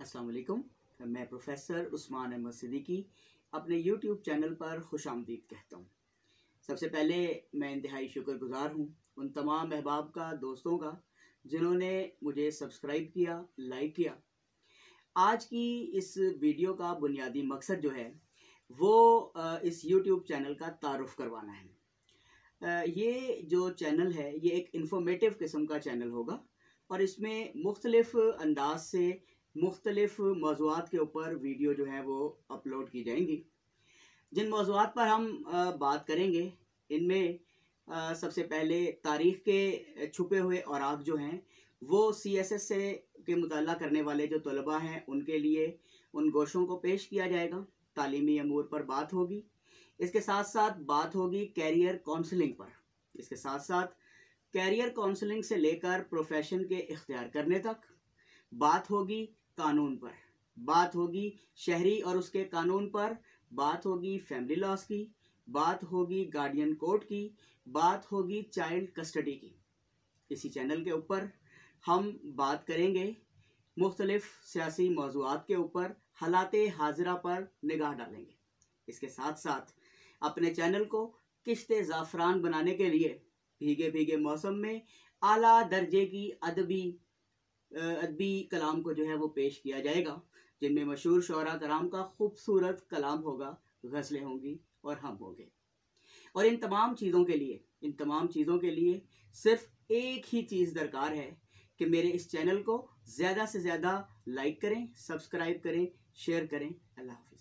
अस्सलाम वालेकुम। मैं प्रोफेसर उस्मान अहमद सिद्दीकी अपने यूट्यूब चैनल पर खुशामदीद कहता हूँ। सबसे पहले मैं इंतहाई शुक्रगुज़ार हूँ उन तमाम अहबाब का, दोस्तों का, जिन्होंने मुझे सब्सक्राइब किया, लाइक किया। आज की इस वीडियो का बुनियादी मकसद जो है वो इस यूट्यूब चैनल का तारुफ़ करवाना है। ये जो चैनल है ये एक इन्फॉर्मेटिव किस्म का चैनल होगा और इसमें मुख्तलिफ़ अंदाज से मुख्तलिफ़ मौज़ूआत के ऊपर वीडियो जो है वो अपलोड की जाएंगी। जिन मौज़ूआत पर हम बात करेंगे इनमें सबसे पहले तारीख़ के छुपे हुए औराक जो हैं वो CSS से के मुताला करने वाले जो तलबा हैं उनके लिए उन गोशों को पेश किया जाएगा। तालीमी अमूर पर बात होगी। इसके साथ साथ बात होगी कैरियर काउंसलिंग पर। इसके साथ साथ कैरियर काउंसलिंग से लेकर प्रोफेशन के इख्तियार करने तक बात होगी। कानून पर बात होगी, शहरी और उसके कानून पर बात होगी, फैमिली लॉस की बात होगी, गार्डियन कोर्ट की बात होगी, चाइल्ड कस्टडी की। इसी चैनल के ऊपर हम बात करेंगे मुख्तलिफ सियासी मौज़ूआत के ऊपर, हालाते हाजिरा पर निगाह डालेंगे। इसके साथ साथ अपने चैनल को किश्ते ज़ाफ़रान बनाने के लिए भीगे भीगे मौसम में आला दर्जे की अदबी कलाम को जो है वो पेश किया जाएगा, जिनमें मशहूर शोरा कराम का खूबसूरत कलाम होगा, गज़लें होंगी और हम होंगे। और इन तमाम चीज़ों के लिए सिर्फ एक ही चीज़ दरकार है कि मेरे इस चैनल को ज़्यादा से ज़्यादा लाइक करें, सब्सक्राइब करें, शेयर करें। अल्लाह हाफ़िज़।